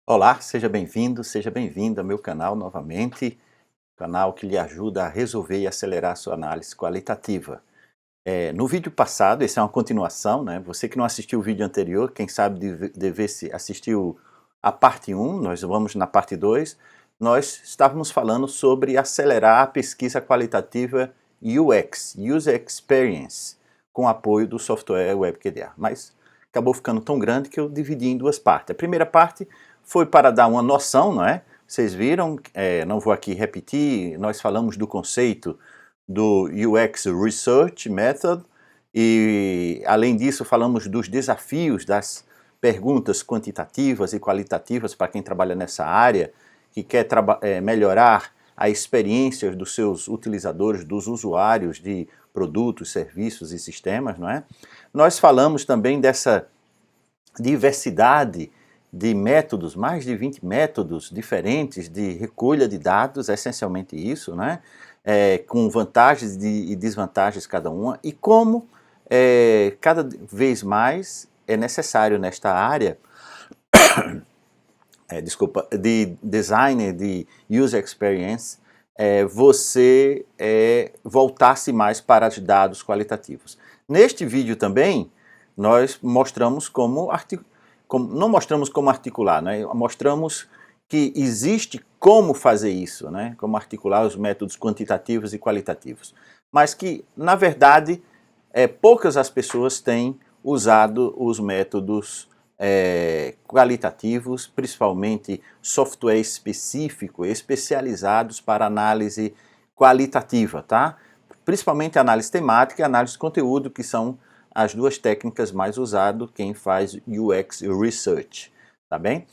Olá, seja bem-vindo, seja bem-vinda ao meu canal novamente, canal que lhe ajuda a resolver e acelerar a sua análise qualitativa. No vídeo passado, esse é uma continuação, né? Você que não assistiu o vídeo anterior, quem sabe devesse assistir a parte 1, nós vamos na parte 2, nós estávamos falando sobre acelerar a pesquisa qualitativa UX, User Experience, com apoio do software WebQDA, mas acabou ficando tão grande que eu dividi em duas partes. A primeira parte foi para dar uma noção, não é? Vocês viram, não vou aqui repetir, nós falamos do conceito do UX Research Method e, além disso, falamos dos desafios das perguntas quantitativas e qualitativas para quem trabalha nessa área, que quer melhorar a experiência dos seus utilizadores, dos usuários de produtos, serviços e sistemas, não é? Nós falamos também dessa diversidade de métodos, mais de 20 métodos diferentes de recolha de dados, essencialmente isso, né? Com vantagens e desvantagens cada uma, e como cada vez mais é necessário nesta área de design, de user experience, você voltar-se mais para os dados qualitativos. Neste vídeo também, nós mostramos não mostramos como articular, né? Mostramos que existe como fazer isso, né? Como articular os métodos quantitativos e qualitativos. Mas que, na verdade, poucas as pessoas têm usado os métodos qualitativos, principalmente software específico, especializados para análise qualitativa, tá? Principalmente análise temática e análise de conteúdo, que são as duas técnicas mais usadas quem faz UX Research, tá bem?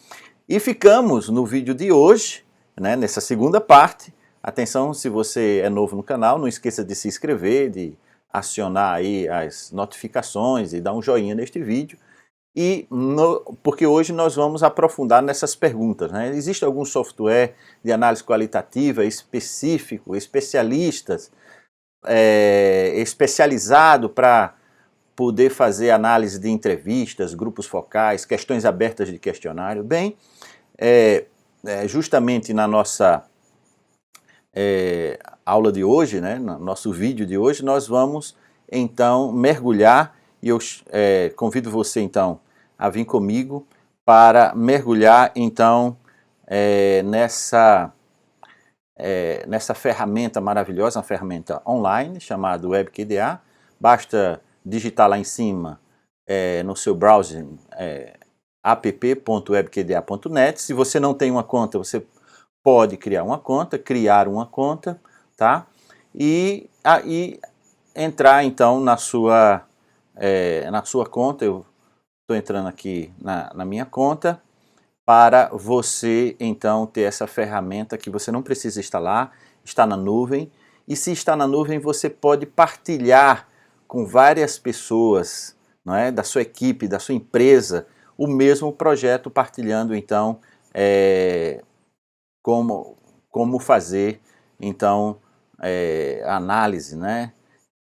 E ficamos no vídeo de hoje, né, nessa segunda parte. Atenção, se você é novo no canal, não esqueça de se inscrever, de acionar aí as notificações e dar um joinha neste vídeo. Porque hoje nós vamos aprofundar nessas perguntas, né? Existe algum software de análise qualitativa específico, especializado para poder fazer análise de entrevistas, grupos focais, questões abertas de questionário? Bem, justamente na nossa aula de hoje, né, no nosso vídeo de hoje, nós vamos então mergulhar, e eu convido você então a vir comigo para mergulhar então nessa ferramenta maravilhosa, uma ferramenta online chamada WebQDA. Basta digitar lá em cima no seu browser app.webqda.net. Se você não tem uma conta, você pode criar uma conta, tá? E aí entrar então na sua conta. Eu estou entrando aqui na minha conta para você então ter essa ferramenta que você não precisa instalar, está na nuvem, e se está na nuvem você pode partilhar com várias pessoas, não é, da sua equipe, da sua empresa, o mesmo projeto, partilhando então como fazer então análise, né,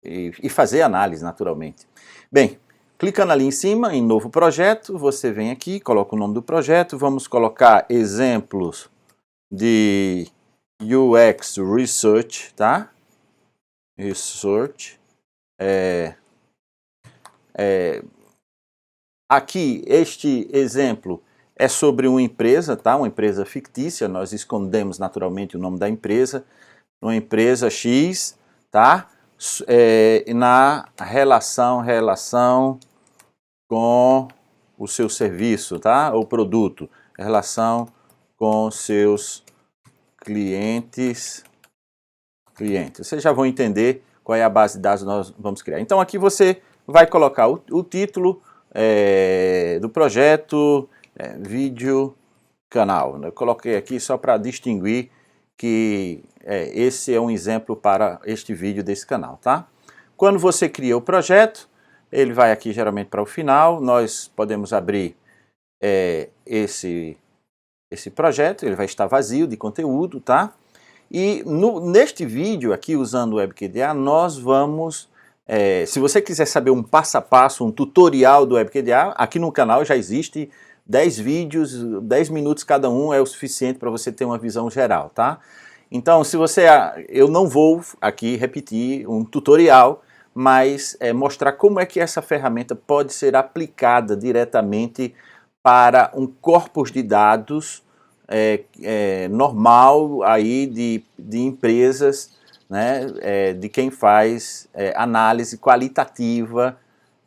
e fazer análise naturalmente. Bem, clicando ali em cima, em novo projeto, você vem aqui, coloca o nome do projeto, vamos colocar exemplos de UX Research, tá? Research. Aqui, este exemplo é sobre uma empresa, tá? Uma empresa fictícia, nós escondemos naturalmente o nome da empresa, uma empresa X, tá? Na relação com o seu serviço, tá? Ou produto, relação com seus clientes. Vocês já vão entender qual é a base de dados que nós vamos criar. Então aqui você vai colocar o título do projeto, vídeo, canal. Eu coloquei aqui só para distinguir que esse é um exemplo para este vídeo desse canal, tá? Quando você cria o projeto, ele vai aqui geralmente para o final, nós podemos abrir esse projeto, ele vai estar vazio de conteúdo, tá? E neste vídeo aqui, usando o WebQDA, nós vamos, se você quiser saber um passo a passo, um tutorial do WebQDA, aqui no canal já existe 10 vídeos, 10 minutos cada um é o suficiente para você ter uma visão geral, tá? Então, eu não vou aqui repetir um tutorial, mas mostrar como é que essa ferramenta pode ser aplicada diretamente para um corpus de dados normal aí de empresas, né, de quem faz análise qualitativa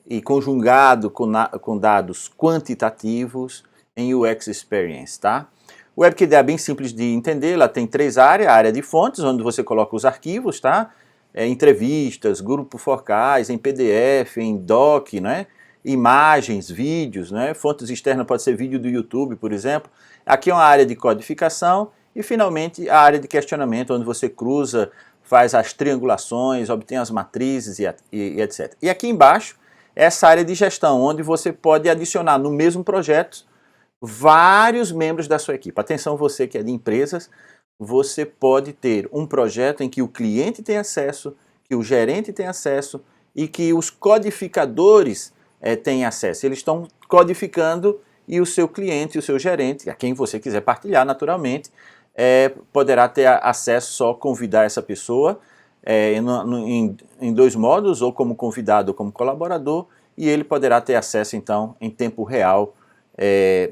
e conjugado com dados quantitativos em UX Experience, tá? O WebQDA é bem simples de entender, ela tem 3 áreas: a área de fontes, onde você coloca os arquivos, tá? Entrevistas, grupos focais, em PDF, em doc, né? Imagens, vídeos, né? Fontes externas pode ser vídeo do YouTube, por exemplo. Aqui é uma área de codificação e, finalmente, a área de questionamento, onde você cruza, faz as triangulações, obtém as matrizes e etc. E aqui embaixo, essa área de gestão, onde você pode adicionar no mesmo projeto vários membros da sua equipe. Atenção, você que é de empresas, você pode ter um projeto em que o cliente tem acesso, que o gerente tem acesso e que os codificadores têm acesso. Eles estão codificando e o seu cliente, o seu gerente, a quem você quiser partilhar naturalmente, poderá ter acesso, só convidar essa pessoa em 2 modos, ou como convidado ou como colaborador, e ele poderá ter acesso então em tempo real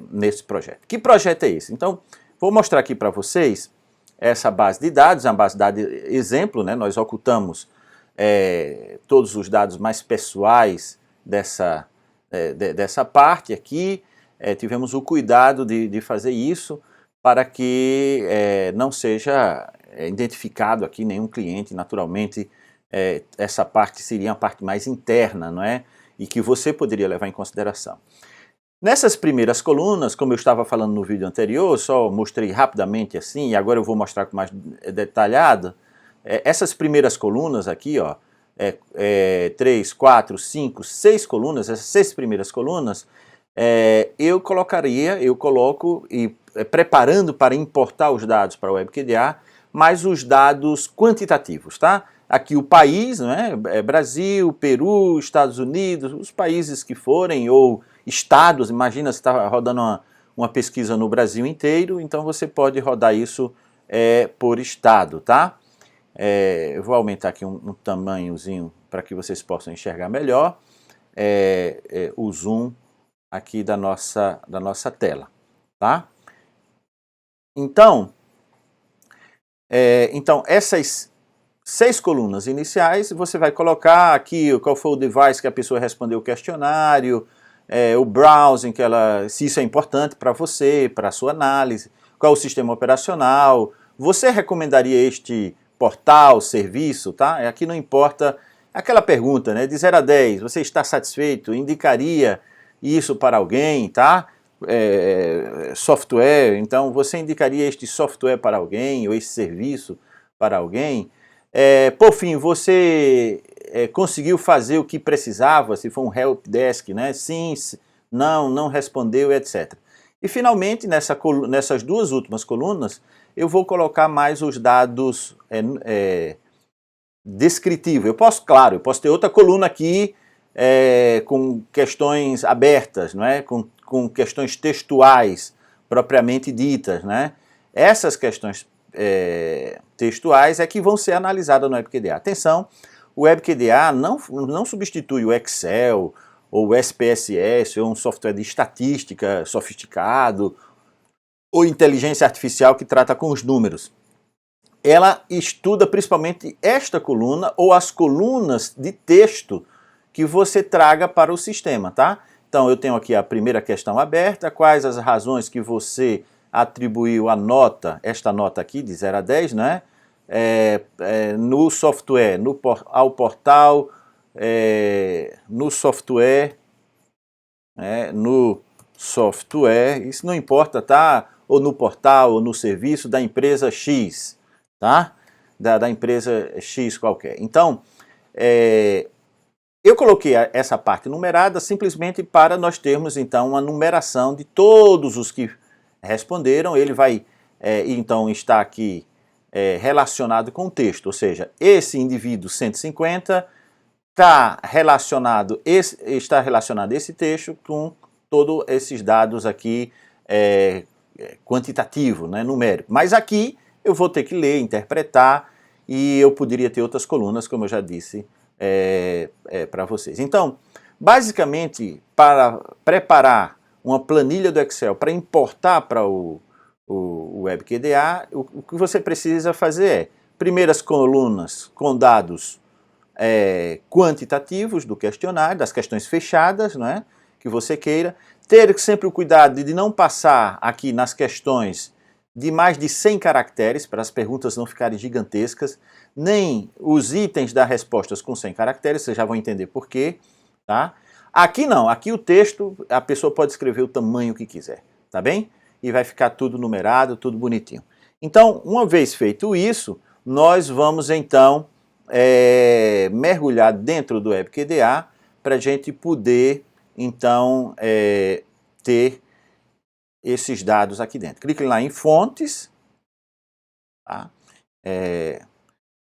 nesse projeto. Que projeto é esse? Então, vou mostrar aqui para vocês essa base de dados, é uma base de dados exemplo, né? Nós ocultamos todos os dados mais pessoais dessa parte aqui, tivemos o cuidado de fazer isso para que não seja identificado aqui nenhum cliente. Naturalmente, essa parte seria a parte mais interna, não é? E que você poderia levar em consideração. Nessas primeiras colunas, como eu estava falando no vídeo anterior, só mostrei rapidamente assim, e agora eu vou mostrar com mais detalhado, essas primeiras colunas aqui, ó, 3, 4, 5, 6 colunas, essas 6 primeiras colunas, eu coloco preparando para importar os dados para o WebQDA, mas os dados quantitativos, tá? Aqui o país, né? Brasil, Peru, Estados Unidos, os países que forem, ou estados. Imagina se está rodando uma pesquisa no Brasil inteiro, então você pode rodar isso por estado, tá? Eu vou aumentar aqui um tamanhozinho para que vocês possam enxergar melhor o zoom aqui da nossa tela, tá? Então essas 6 colunas iniciais, você vai colocar aqui qual foi o device que a pessoa respondeu o questionário, o browsing, se isso é importante para você, para a sua análise, qual é o sistema operacional, você recomendaria este portal, serviço, tá? Aqui não importa aquela pergunta, né? De 0 a 10, você está satisfeito? Indicaria isso para alguém, tá? Software, então você indicaria este software para alguém, ou esse serviço para alguém? Por fim, você conseguiu fazer o que precisava, se for um help desk, né? Sim, não respondeu, etc. E finalmente, nessas 2 últimas colunas, eu vou colocar mais os dados descritivos. Eu posso ter outra coluna aqui com questões abertas, não é? Com questões textuais propriamente ditas, né? Essas questões textuais que vão ser analisadas no WebQDA. Atenção, o WebQDA não substitui o Excel ou o SPSS ou um software de estatística sofisticado ou inteligência artificial que trata com os números. Ela estuda principalmente esta coluna ou as colunas de texto que você traga para o sistema, tá? Então eu tenho aqui a primeira questão aberta: quais as razões que você atribuiu a nota, esta nota aqui de 0 a 10, né? No software, ao portal, no software, isso não importa, tá? Ou no portal, ou no serviço da empresa X, tá? Da empresa X qualquer. Então, eu coloquei essa parte numerada simplesmente para nós termos, então, uma numeração de todos os que responderam. Ele vai, então, estar aqui relacionado com o texto, ou seja, esse indivíduo 150 está relacionado esse texto com todos esses dados aqui quantitativo, né, numérico. Mas aqui eu vou ter que ler, interpretar, e eu poderia ter outras colunas, como eu já disse para vocês. Então, basicamente, para preparar uma planilha do Excel para importar para o WebQDA, o que você precisa fazer é, primeiras colunas com dados quantitativos do questionário, das questões fechadas, não é, que você queira, ter sempre o cuidado de não passar aqui nas questões de mais de 100 caracteres, para as perguntas não ficarem gigantescas, nem os itens das respostas com 100 caracteres, vocês já vão entender por quê, tá? Aqui não, aqui o texto, a pessoa pode escrever o tamanho que quiser, tá bem? E vai ficar tudo numerado, tudo bonitinho. Então, uma vez feito isso, nós vamos então mergulhar dentro do WebQDA para a gente poder, então, ter esses dados aqui dentro. Clique lá em fontes, tá?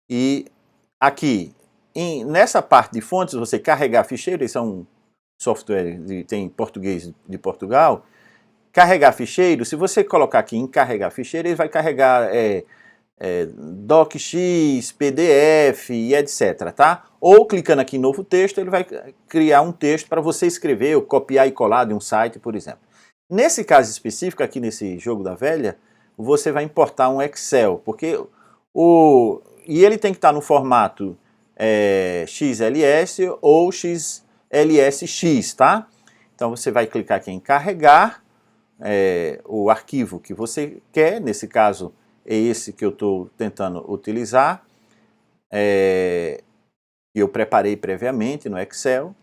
E aqui, nessa parte de fontes, você carregar ficheiro, esse é um software que tem português de Portugal, carregar ficheiro, se você colocar aqui em carregar ficheiro, ele vai carregar docx, PDF e etc, tá? Ou clicando aqui em novo texto, ele vai criar um texto para você escrever ou copiar e colar de um site, por exemplo. Nesse caso específico, aqui nesse jogo da velha, você vai importar um Excel, porque e ele tem que estar no formato XLS ou XLSX, tá? Então você vai clicar aqui em carregar o arquivo que você quer, nesse caso é esse que eu estou tentando utilizar, eu preparei previamente no Excel,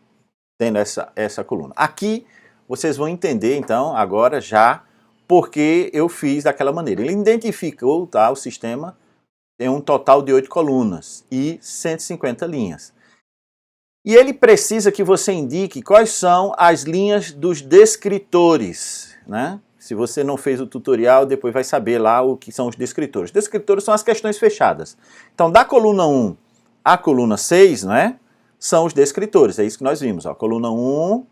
tendo essa coluna. Aqui vocês vão entender então agora já porque eu fiz daquela maneira. Ele identificou, tá, o sistema tem um total de 8 colunas e 150 linhas. E ele precisa que você indique quais são as linhas dos descritores, né? Se você não fez o tutorial, depois vai saber lá o que são os descritores. Descritores são as questões fechadas. Então, da coluna 1 à coluna 6, né, são os descritores. É isso que nós vimos. Ó. Coluna 1,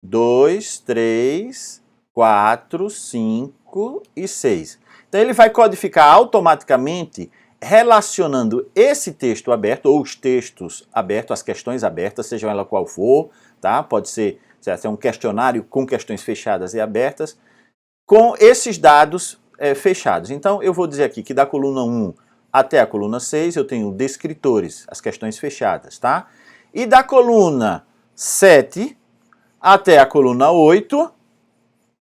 2, 3, 4, 5 e 6. Então, ele vai codificar automaticamente relacionando esse texto aberto, ou os textos abertos, as questões abertas, seja ela qual for, tá? Pode ser um questionário com questões fechadas e abertas, com esses dados fechados. Então, eu vou dizer aqui que da coluna 1 até a coluna 6, eu tenho descritores, as questões fechadas, tá? E da coluna 7 até a coluna 8,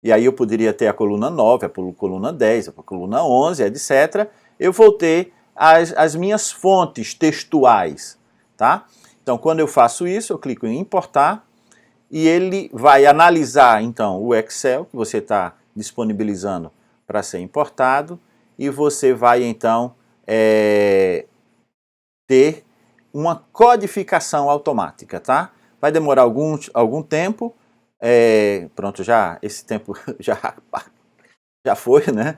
e aí eu poderia ter a coluna 9, a coluna 10, a coluna 11, etc. Eu vou ter as minhas fontes textuais, tá? Então, quando eu faço isso, eu clico em importar, e ele vai analisar, então, o Excel que você está disponibilizando para ser importado, e você vai, então, ter uma codificação automática, tá? Vai demorar algum tempo, pronto, esse tempo já foi, né?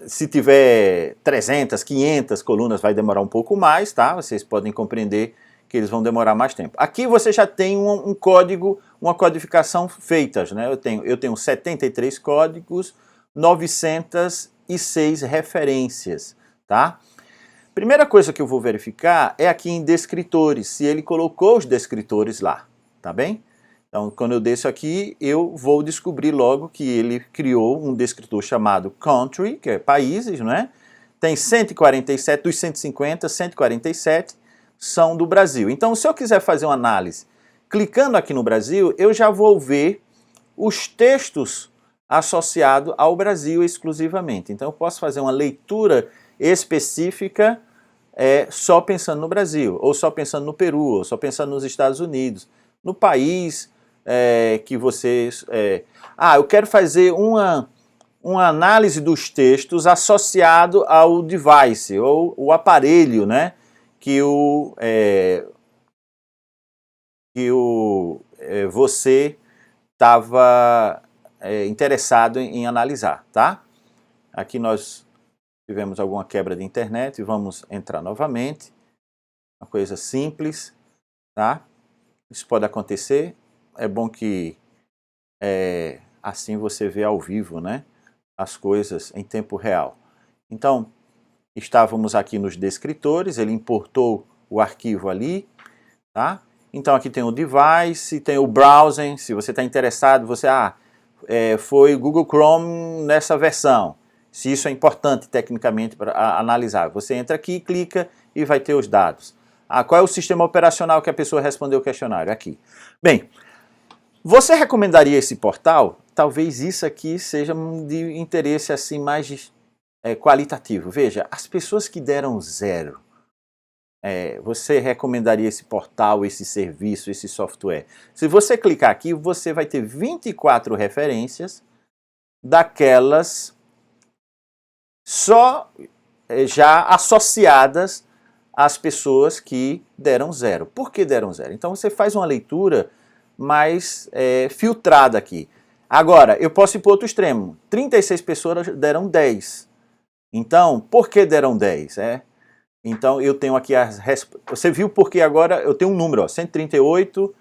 Se tiver 300, 500 colunas, vai demorar um pouco mais, tá? Vocês podem compreender que eles vão demorar mais tempo. Aqui você já tem um código, uma codificação feitas, né? Eu tenho 73 códigos, 906 referências, tá? Primeira coisa que eu vou verificar é aqui em descritores, se ele colocou os descritores lá, tá bem? Então, quando eu desço aqui, eu vou descobrir logo que ele criou um descritor chamado country, que é países, né? Tem 147, dos 150, 147 são do Brasil. Então, se eu quiser fazer uma análise, clicando aqui no Brasil, eu já vou ver os textos associados ao Brasil exclusivamente. Então, eu posso fazer uma leitura específica só pensando no Brasil, ou só pensando no Peru, ou só pensando nos Estados Unidos, no país que vocês... eu quero fazer uma análise dos textos associado ao device, ou o aparelho, né, que você estava interessado em analisar, tá? Aqui nós tivemos alguma quebra de internet, vamos entrar novamente, uma coisa simples, tá? Isso pode acontecer, é bom que assim você vê ao vivo, né, as coisas em tempo real. Então, estávamos aqui nos descritores, ele importou o arquivo ali, tá? Então aqui tem o device, tem o browsing, se você está interessado, você, foi Google Chrome nessa versão. Se isso é importante tecnicamente para analisar, você entra aqui, clica e vai ter os dados. Qual é o sistema operacional que a pessoa respondeu o questionário? Aqui. Bem, você recomendaria esse portal? Talvez isso aqui seja de interesse assim mais qualitativo. Veja, as pessoas que deram 0, você recomendaria esse portal, esse serviço, esse software? Se você clicar aqui, você vai ter 24 referências daquelas só já associadas às pessoas que deram 0. Por que deram 0? Então você faz uma leitura mais filtrada aqui. Agora, eu posso ir para o outro extremo. 36 pessoas deram 10. Então, por que deram 10? Então, eu tenho aqui as respostas. Você viu porque agora eu tenho um número, 138,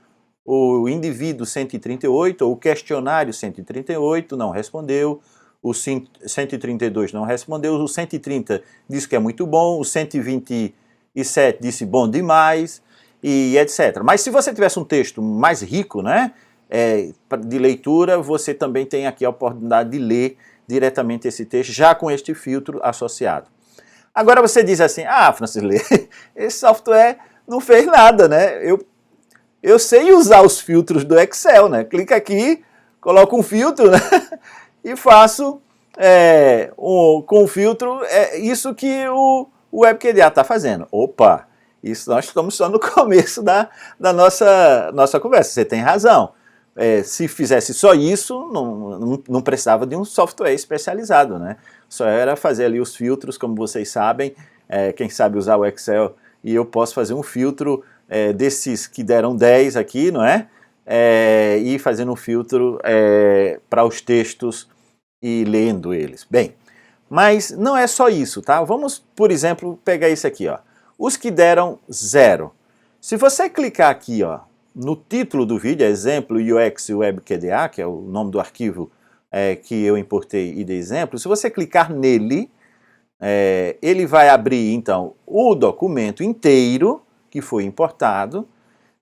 o indivíduo 138, o questionário 138 não respondeu, o 132 não respondeu, o 130 disse que é muito bom, o 127 disse bom demais, e etc. Mas se você tivesse um texto mais rico, né, de leitura, você também tem aqui a oportunidade de ler diretamente esse texto, já com este filtro associado. Agora você diz assim, Francisley, esse software não fez nada, né? Eu sei usar os filtros do Excel, né? Clica aqui, coloco um filtro, né? E faço com o filtro isso que o WebQDA está fazendo. Opa, isso nós estamos só no começo da nossa conversa, você tem razão. Se fizesse só isso, não precisava de um software especializado, né? Só era fazer ali os filtros, como vocês sabem, quem sabe usar o Excel, e eu posso fazer um filtro desses que deram 10 aqui, não é? E fazendo um filtro para os textos e lendo eles. Bem, mas não é só isso, tá? Vamos, por exemplo, pegar esse aqui, ó. Os que deram 0. Se você clicar aqui, ó, no título do vídeo, exemplo UX WebQDA, que é o nome do arquivo que eu importei e dei exemplo, se você clicar nele, ele vai abrir, então, o documento inteiro que foi importado,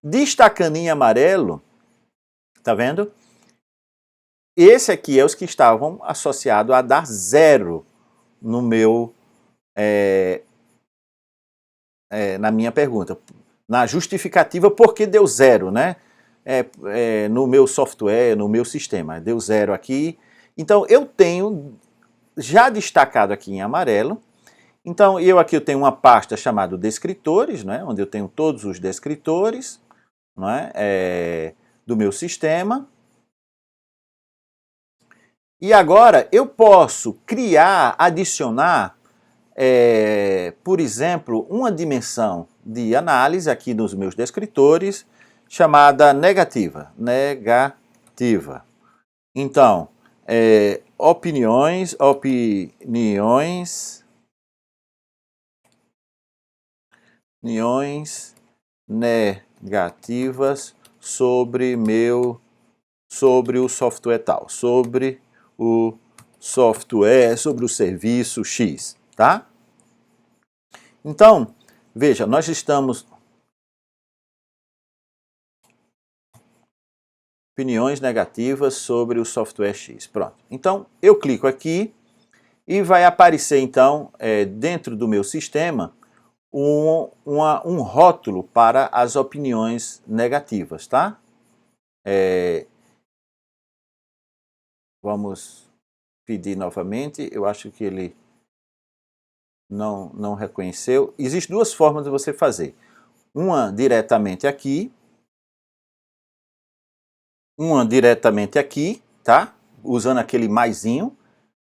destacando em amarelo, tá vendo? Esse aqui é os que estavam associados a dar 0 no meu, na minha pergunta. Na justificativa, por que deu 0, né? No meu software, no meu sistema. Deu 0 aqui. Então, eu tenho já destacado aqui em amarelo. Então, eu tenho uma pasta chamada descritores, né? Onde eu tenho todos os descritores, né? Do meu sistema. E agora, eu posso criar, adicionar, por exemplo, uma dimensão de análise aqui nos meus descritores, chamada negativa. Negativa. Então, opiniões negativas sobre o software tal, sobre o software, sobre o serviço X, tá? Então, veja, nós estamos... Opiniões negativas sobre o software X. Pronto. Então, eu clico aqui e vai aparecer, então, dentro do meu sistema, um rótulo para as opiniões negativas, tá? Vamos pedir novamente. Eu acho que ele não reconheceu. Existem duas formas de você fazer. Uma diretamente aqui, tá? Usando aquele maisinho,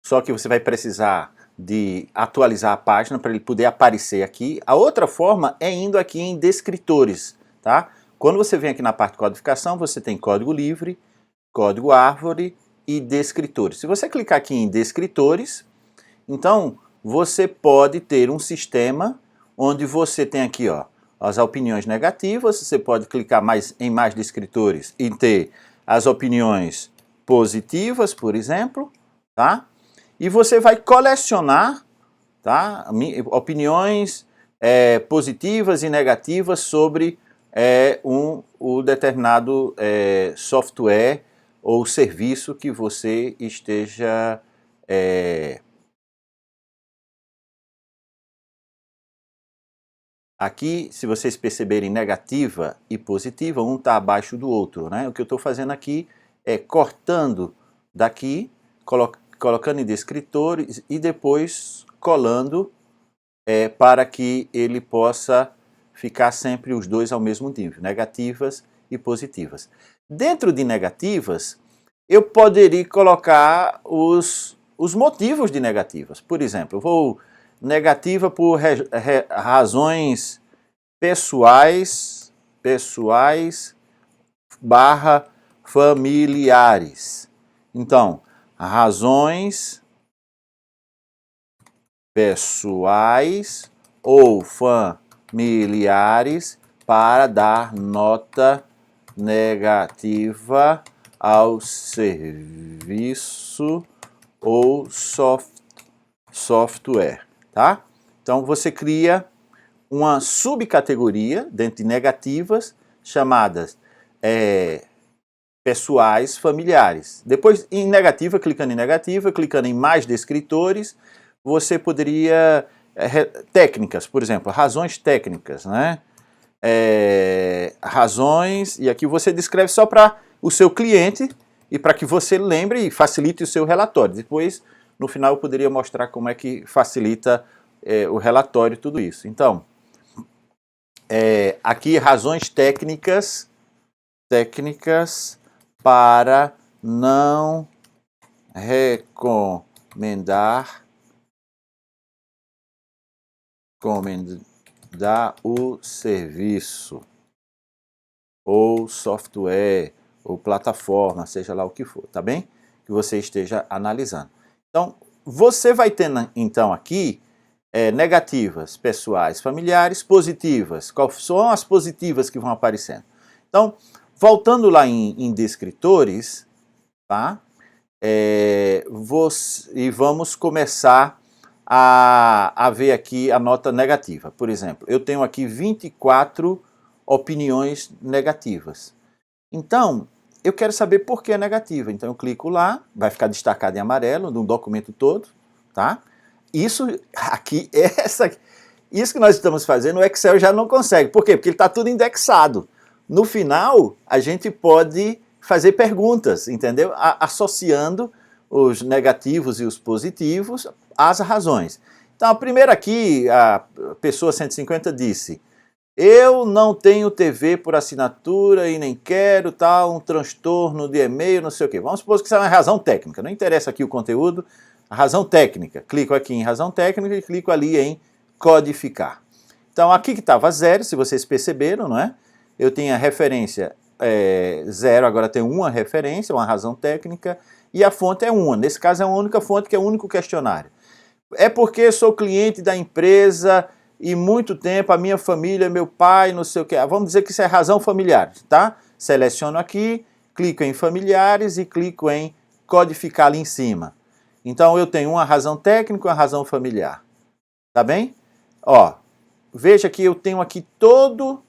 só que você vai precisar de atualizar a página para ele poder aparecer aqui. A outra forma é indo aqui em descritores, tá? Quando você vem aqui na parte de codificação, você tem código livre, código árvore e descritores. Se você clicar aqui em descritores, então você pode ter um sistema onde você tem aqui, ó, as opiniões negativas, você pode clicar em mais descritores e ter as opiniões positivas, por exemplo, tá? E você vai colecionar, tá? Opiniões positivas e negativas sobre o determinado software ou serviço que você esteja aqui, se vocês perceberem negativa e positiva, um está abaixo do outro, né? O que eu estou fazendo aqui é cortando daqui, colocando em descritores e depois colando para que ele possa ficar sempre os dois ao mesmo nível, negativas e positivas. Dentro de negativas, eu poderia colocar os motivos de negativas. Por exemplo, eu vou negativa por razões pessoais barra familiares. Então, razões pessoais ou familiares para dar nota negativa ao serviço ou software, tá? Então você cria uma subcategoria dentro de negativas chamadas pessoais familiares. Depois, em negativa, clicando em mais descritores, você poderia técnicas, por exemplo, razões técnicas, né? Razões, e aqui você descreve só para o seu cliente e para que você lembre e facilite o seu relatório. Depois, no final, eu poderia mostrar como é que facilita o relatório, tudo isso. Então, aqui razões técnicas para não recomendar o serviço ou software ou plataforma, seja lá o que for, tá bem? Que você esteja analisando. Então, você vai ter então aqui negativas, pessoais, familiares, positivas. Quais são as positivas que vão aparecendo? Então, voltando lá em descritores, tá? E vamos começar a ver aqui a nota negativa. Por exemplo, eu tenho aqui 24 opiniões negativas. Então, eu quero saber por que é negativa. Então eu clico lá, vai ficar destacado em amarelo no documento todo, tá? Isso aqui, isso que nós estamos fazendo, o Excel já não consegue. Por quê? Porque ele está tudo indexado. No final, a gente pode fazer perguntas, entendeu? Associando os negativos e os positivos às razões. Então, a primeira aqui, a pessoa 150 disse: eu não tenho TV por assinatura e nem quero, um transtorno de e-mail, não sei o quê. Vamos supor que isso é uma razão técnica, não interessa aqui o conteúdo, a razão técnica. Clico aqui em razão técnica e clico ali em codificar. Então, aqui que estava 0, se vocês perceberam, não é? Eu tinha referência 0, agora tem uma referência, uma razão técnica, e a fonte é uma. Nesse caso é uma única fonte, que é o único questionário. É porque sou cliente da empresa e muito tempo a minha família, meu pai, não sei o que. Vamos dizer que isso é razão familiar, tá? Seleciono aqui, clico em familiares e clico em codificar ali em cima. Então eu tenho uma razão técnica e uma razão familiar. Tá bem? Ó, veja que eu tenho aqui todo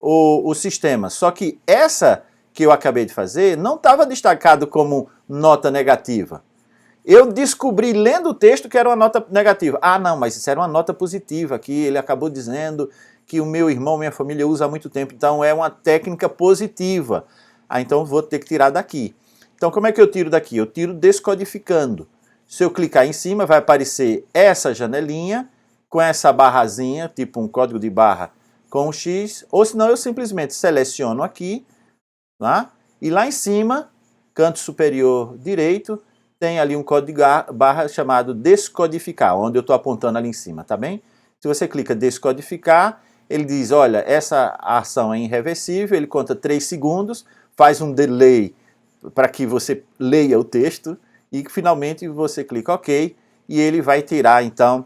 o sistema, só que essa que eu acabei de fazer não estava destacado como nota negativa. Eu descobri lendo o texto que era uma nota negativa. Ah, não, mas isso era uma nota positiva aqui, ele acabou dizendo que o meu irmão, minha família usa há muito tempo, então é uma técnica positiva. Ah, então vou ter que tirar daqui. Então como é que eu tiro daqui? Eu tiro descodificando. Se eu clicar em cima, vai aparecer essa janelinha com essa barrazinha, tipo um código de barra com um X, ou senão eu simplesmente seleciono aqui, tá? E lá em cima, canto superior direito, tem ali um código de barra chamado descodificar, onde eu estou apontando ali em cima, tá bem? Se você clica descodificar, ele diz, olha, essa ação é irreversível, ele conta 3 segundos, faz um delay para que você leia o texto e finalmente você clica OK e ele vai tirar então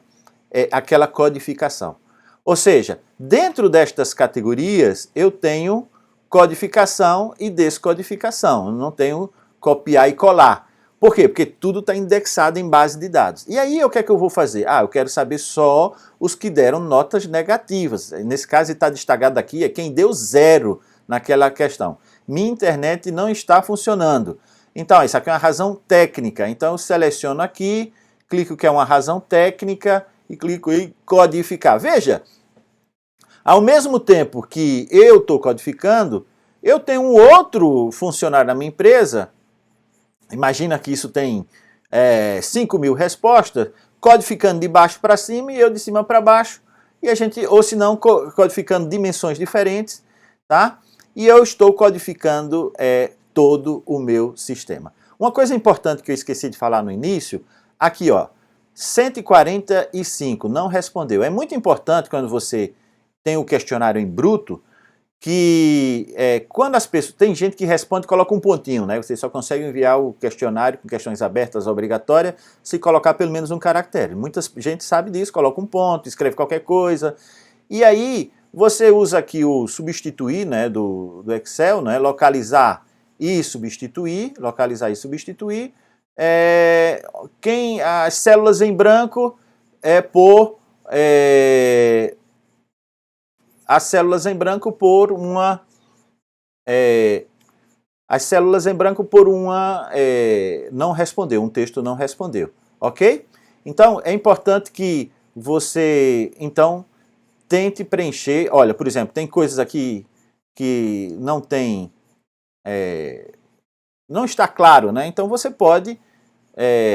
aquela codificação. Ou seja, dentro destas categorias eu tenho codificação e descodificação, eu não tenho copiar e colar. Por quê? Porque tudo está indexado em base de dados. E aí o que é que eu vou fazer? Eu quero saber só os que deram notas negativas. Nesse caso está destacado aqui, é quem deu 0 naquela questão. Minha internet não está funcionando. Então, isso aqui é uma razão técnica. Então eu seleciono aqui, clico que é uma razão técnica e clico em codificar. Veja, ao mesmo tempo que eu estou codificando, eu tenho um outro funcionário na minha empresa. Imagina que isso tem 5.000 respostas, codificando de baixo para cima e eu de cima para baixo, e a gente, ou se não, codificando dimensões diferentes, tá? E eu estou codificando todo o meu sistema. Uma coisa importante que eu esqueci de falar no início, aqui ó, 145 não respondeu. É muito importante quando você tem o questionário em bruto, que quando as pessoas... Tem gente que responde e coloca um pontinho, né? Você só consegue enviar o questionário com questões abertas obrigatórias se colocar pelo menos um caractere. Muita gente sabe disso, coloca um ponto, escreve qualquer coisa. E aí você usa aqui o substituir, né, do Excel, né, localizar e substituir, as células em branco por... as células em branco por uma... não respondeu, um texto não respondeu, ok? Então, é importante que você, então, tente preencher. Olha, por exemplo, tem coisas aqui que não tem... não está claro, né? Então, você pode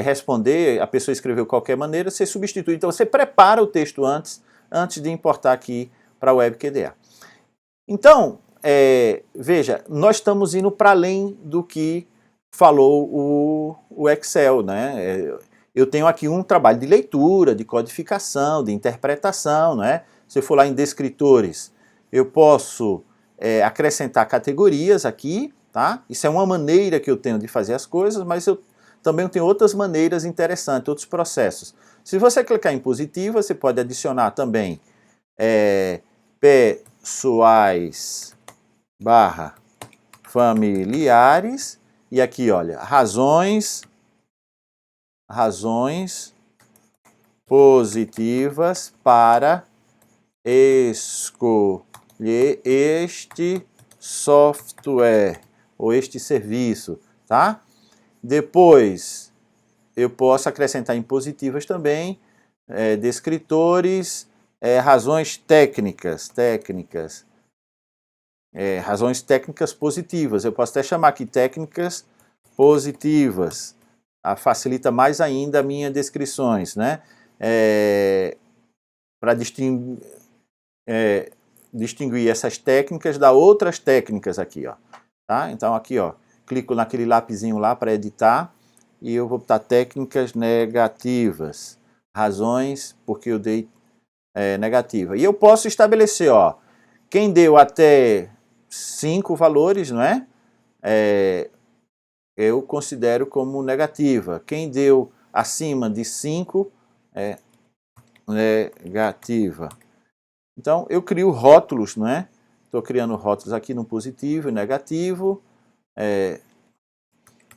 responder, a pessoa escreveu de qualquer maneira, você substitui. Então, você prepara o texto antes de importar aqui para o WebQDA. Então, veja, nós estamos indo para além do que falou o Excel, né? Eu tenho aqui um trabalho de leitura, de codificação, de interpretação, né? Se eu for lá em descritores, eu posso acrescentar categorias aqui, tá? Isso é uma maneira que eu tenho de fazer as coisas, mas eu também tenho outras maneiras interessantes, outros processos. Se você clicar em positiva, você pode adicionar também pessoais / familiares, e aqui, olha, razões positivas para escolher este software ou este serviço, tá? Depois, eu posso acrescentar em positivas também, descritores, razões técnicas, razões técnicas positivas. Eu posso até chamar aqui técnicas positivas. Facilita mais ainda as minhas descrições, né? Para distinguir essas técnicas das outras técnicas aqui, ó. Tá? Então aqui, ó, clico naquele lapisinho lá para editar e eu vou botar técnicas negativas. Razões porque eu dei negativa. E eu posso estabelecer, ó, quem deu até 5 valores, não é? Eu considero como negativa. Quem deu acima de 5 é negativa. Então, eu crio rótulos, não é? Estou criando rótulos aqui no positivo e negativo.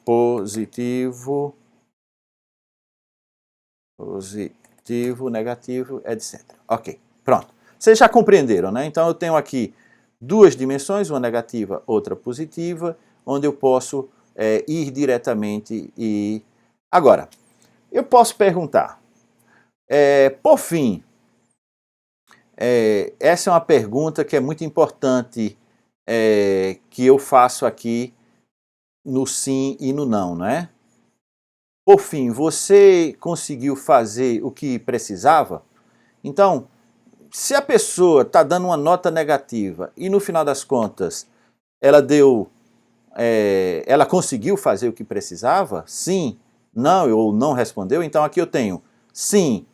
Positivo, negativo, etc. Ok, pronto. Vocês já compreenderam, né? Então, eu tenho aqui duas dimensões, uma negativa, outra positiva, onde eu posso ir diretamente e... Agora, eu posso perguntar, por fim, essa é uma pergunta que é muito importante, que eu faço aqui no sim e no não, não é? Por fim, você conseguiu fazer o que precisava? Então, se a pessoa está dando uma nota negativa e no final das contas ela conseguiu fazer o que precisava, sim, não ou não respondeu, então aqui eu tenho sim,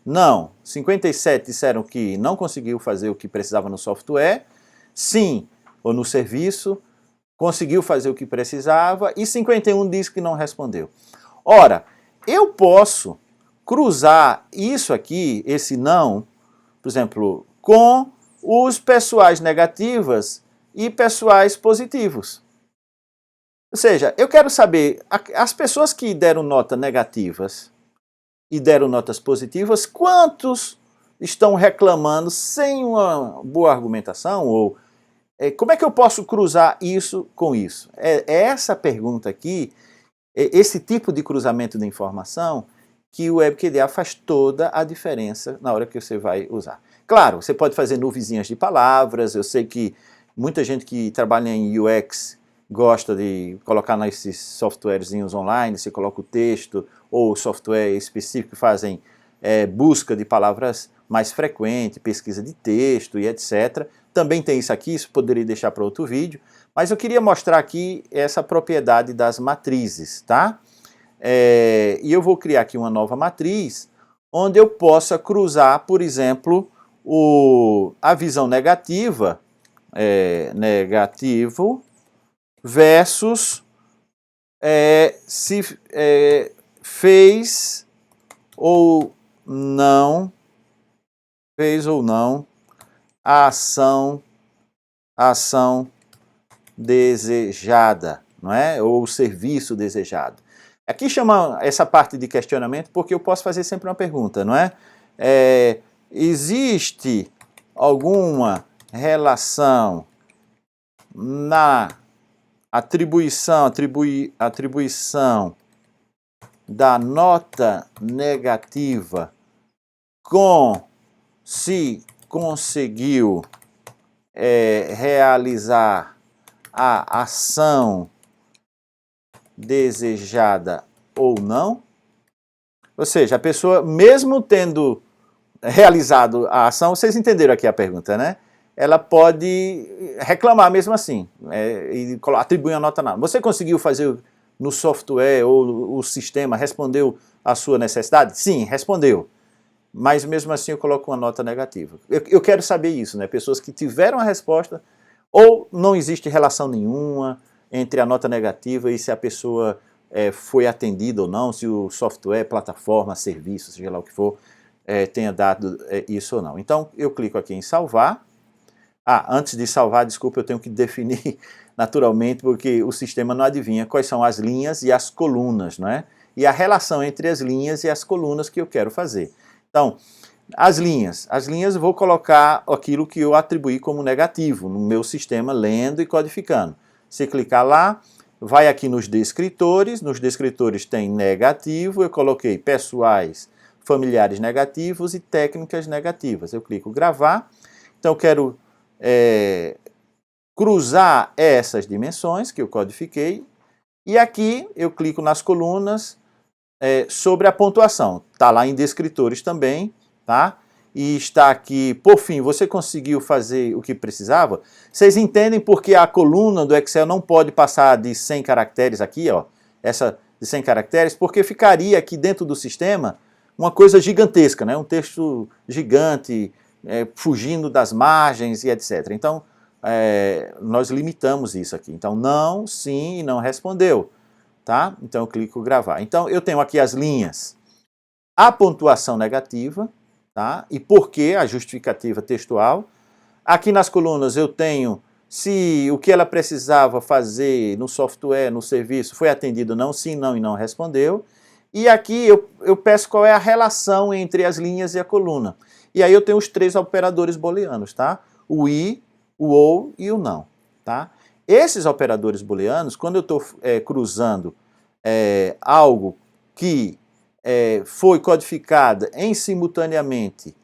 não, 57 disseram que não conseguiu fazer o que precisava no software, sim, ou no serviço, conseguiu fazer o que precisava, e 51 diz que não respondeu. Ora, eu posso cruzar isso aqui, esse não, por exemplo, com os pessoais negativas e pessoais positivos. Ou seja, eu quero saber, as pessoas que deram notas negativas e deram notas positivas, quantos estão reclamando sem uma boa argumentação? Ou como é que eu posso cruzar isso com isso? É essa pergunta aqui, esse tipo de cruzamento de informação, que o WebQDA faz toda a diferença na hora que você vai usar. Claro, você pode fazer nuvenzinhas de palavras, eu sei que muita gente que trabalha em UX gosta de colocar nesses softwarezinhos online, você coloca o texto, ou software específico que fazem busca de palavras mais frequente, pesquisa de texto e etc. Também tem isso aqui, isso poderia deixar para outro vídeo, mas eu queria mostrar aqui essa propriedade das matrizes, tá? E eu vou criar aqui uma nova matriz, onde eu possa cruzar, por exemplo, a visão negativa, negativo, versus se fez ou não a ação desejada, não é? Ou o serviço desejado. Aqui chama essa parte de questionamento porque eu posso fazer sempre uma pergunta, não é? Existe alguma relação na atribuição da nota negativa com se conseguiu realizar a ação desejada ou não? Ou seja, a pessoa, mesmo tendo realizado a ação, vocês entenderam aqui a pergunta, né? Ela pode reclamar mesmo assim, e atribuir uma nota nada. Você conseguiu fazer no software ou o sistema, respondeu a sua necessidade? Sim, respondeu. Mas mesmo assim eu coloco uma nota negativa. Eu quero saber isso, né? Pessoas que tiveram a resposta, ou não existe relação nenhuma entre a nota negativa e se a pessoa foi atendida ou não, se o software, plataforma, serviço, seja lá o que for, tenha dado isso ou não. Então eu clico aqui em salvar. Antes de salvar, desculpa, eu tenho que definir naturalmente, porque o sistema não adivinha quais são as linhas e as colunas, não é? E a relação entre as linhas e as colunas que eu quero fazer. Então, as linhas eu vou colocar aquilo que eu atribuí como negativo no meu sistema, lendo e codificando. Se clicar lá, vai aqui nos descritores tem negativo, eu coloquei pessoais, familiares negativos e técnicas negativas. Eu clico gravar, então eu quero cruzar essas dimensões que eu codifiquei, e aqui eu clico nas colunas sobre a pontuação. Está lá em descritores também, tá? E está aqui, por fim, você conseguiu fazer o que precisava? Vocês entendem porque a coluna do Excel não pode passar de 100 caracteres aqui, ó, essa de 100 caracteres, porque ficaria aqui dentro do sistema uma coisa gigantesca, né? Um texto gigante, fugindo das margens e etc. Então, nós limitamos isso aqui. Então, não, sim e não respondeu. Tá? Então, eu clico gravar. Então, eu tenho aqui as linhas, a pontuação negativa, tá? E por que a justificativa textual. Aqui nas colunas eu tenho se o que ela precisava fazer no software, no serviço, foi atendido ou não, sim, não e não respondeu. E aqui eu peço qual é a relação entre as linhas e a coluna. E aí eu tenho os 3 operadores booleanos, tá? O i, o ou e o não, tá? Esses operadores booleanos, quando eu estou cruzando algo que foi codificado simultaneamente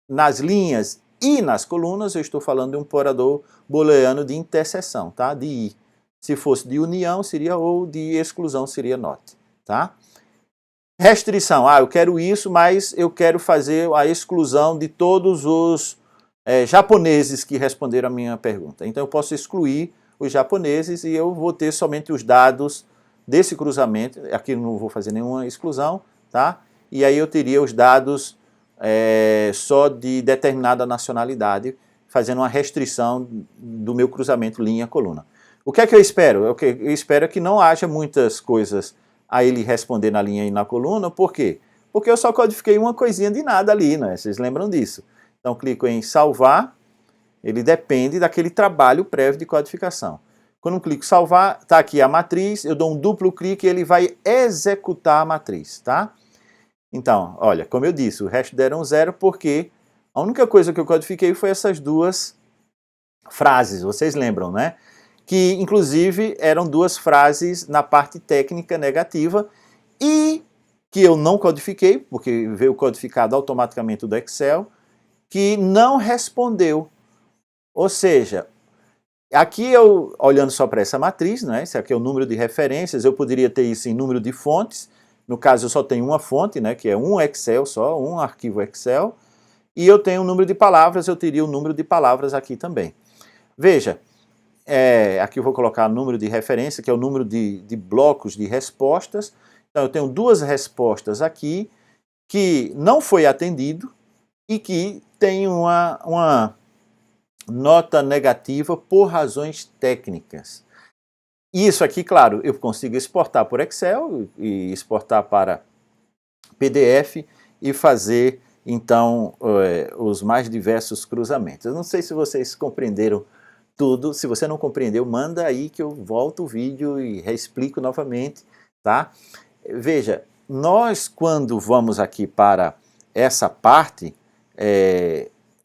nas linhas e nas colunas, eu estou falando de um operador booleano de interseção, tá? De i. Se fosse de união, seria ou, de exclusão, seria not, tá? Restrição, eu quero isso, mas eu quero fazer a exclusão de todos os japoneses que responderam a minha pergunta. Então eu posso excluir os japoneses e eu vou ter somente os dados desse cruzamento. Aqui eu não vou fazer nenhuma exclusão, tá? E aí eu teria os dados só de determinada nacionalidade, fazendo uma restrição do meu cruzamento linha-coluna. O que é que eu espero? Eu espero que não haja muitas coisas a ele responder na linha e na coluna. Por quê? Porque eu só codifiquei uma coisinha de nada ali, né? Vocês lembram disso? Então clico em salvar, ele depende daquele trabalho prévio de codificação. Quando eu clico em salvar, está aqui a matriz, eu dou um duplo clique e ele vai executar a matriz, tá? Então, olha, como eu disse, o resto deram 0 porque a única coisa que eu codifiquei foi essas duas frases, vocês lembram, né? Que, inclusive, eram duas frases na parte técnica negativa e que eu não codifiquei, porque veio codificado automaticamente do Excel, que não respondeu. Ou seja, aqui eu, olhando só para essa matriz, né? Esse aqui é o número de referências, eu poderia ter isso em número de fontes, no caso eu só tenho uma fonte, né? Que é um Excel só, um arquivo Excel, e eu tenho um número de palavras, eu teria o número de palavras aqui também. Veja, aqui eu vou colocar o número de referência, que é o número de blocos de respostas. Então eu tenho duas respostas aqui, que não foi atendido e que tem uma nota negativa por razões técnicas. Isso aqui, claro, eu consigo exportar por Excel e exportar para PDF e fazer, então, os mais diversos cruzamentos. Eu não sei se vocês compreenderam tudo. Se você não compreendeu, manda aí que eu volto o vídeo e reexplico novamente, tá? Veja, nós quando vamos aqui para essa parte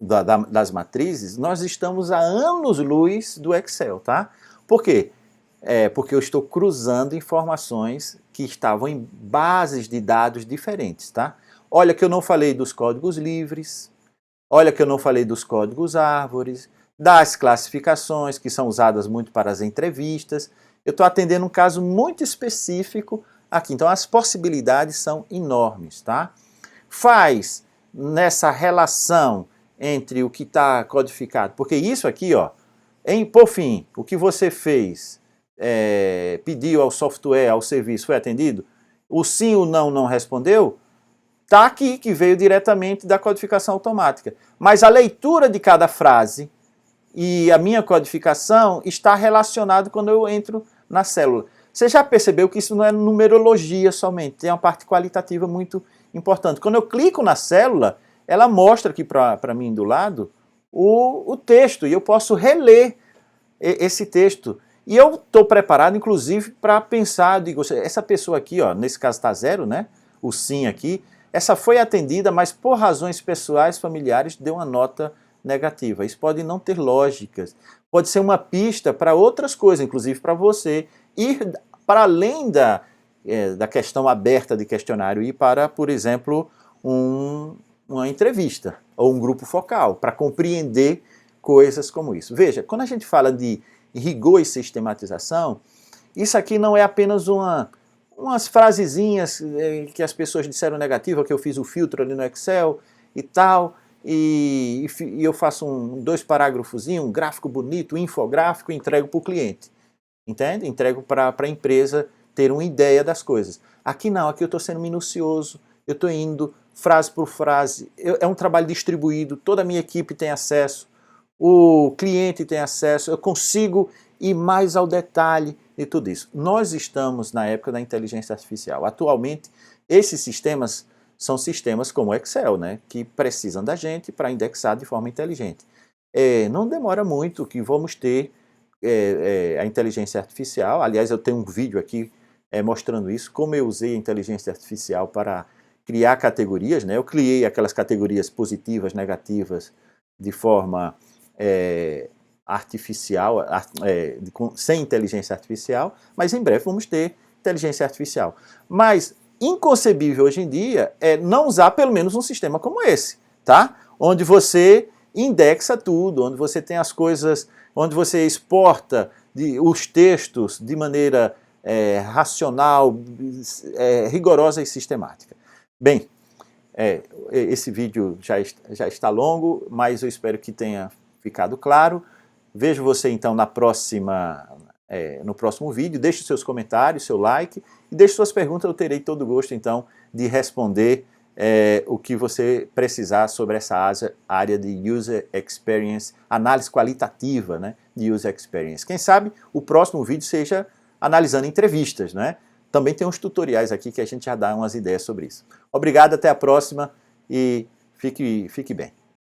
das matrizes, nós estamos a anos-luz do Excel, tá? Por quê? Porque eu estou cruzando informações que estavam em bases de dados diferentes, tá? Olha que eu não falei dos códigos livres, olha que eu não falei dos códigos árvores, das classificações que são usadas muito para as entrevistas. Eu estou atendendo um caso muito específico aqui, então as possibilidades são enormes, tá? Faz nessa relação entre o que está codificado, porque isso aqui, ó, por fim, o que você fez, pediu ao software, ao serviço, foi atendido? O sim ou não respondeu? Está aqui, que veio diretamente da codificação automática. Mas a leitura de cada frase e a minha codificação está relacionado quando eu entro na célula. Você já percebeu que isso não é numerologia somente, tem uma parte qualitativa muito importante. Quando eu clico na célula, ela mostra aqui para mim do lado o texto, e eu posso reler esse texto. E eu estou preparado, inclusive, para pensar, digo, essa pessoa aqui, ó, nesse caso está 0, né? O sim aqui, essa foi atendida, mas por razões pessoais, familiares, deu uma nota negativa. Isso pode não ter lógicas, pode ser uma pista para outras coisas, inclusive para você ir para além da questão aberta de questionário, ir para, por exemplo, uma entrevista ou um grupo focal, para compreender coisas como isso. Veja, quando a gente fala de rigor e sistematização, isso aqui não é apenas umas frasezinhas que as pessoas disseram negativa, que eu fiz o filtro ali no Excel e tal, e eu faço dois parágrafozinhos, um gráfico bonito, um infográfico, e entrego para o cliente. Entende? Entrego para a empresa ter uma ideia das coisas. Aqui não, aqui eu estou sendo minucioso, eu estou indo frase por frase, é um trabalho distribuído, toda a minha equipe tem acesso, o cliente tem acesso, eu consigo ir mais ao detalhe de tudo isso. Nós estamos na época da inteligência artificial. Atualmente, esses sistemas são sistemas como o Excel, né, que precisam da gente para indexar de forma inteligente. Não demora muito que vamos ter a inteligência artificial. Aliás, eu tenho um vídeo aqui mostrando isso, como eu usei a inteligência artificial para criar categorias, né? Eu criei aquelas categorias positivas, negativas, de forma artificial, sem inteligência artificial, mas em breve vamos ter inteligência artificial. Mas inconcebível hoje em dia é não usar pelo menos um sistema como esse, tá? Onde você indexa tudo, onde você tem as coisas, onde você exporta os textos de maneira racional, rigorosa e sistemática. Bem, esse vídeo já está longo, mas eu espero que tenha ficado claro. Vejo você então no próximo vídeo. Deixe seus comentários, seu like e deixe suas perguntas. Eu terei todo o gosto então de responder o que você precisar sobre essa área de User Experience, análise qualitativa, né, de User Experience. Quem sabe o próximo vídeo seja analisando entrevistas, né? Também tem uns tutoriais aqui que a gente já dá umas ideias sobre isso. Obrigado, até a próxima e fique bem.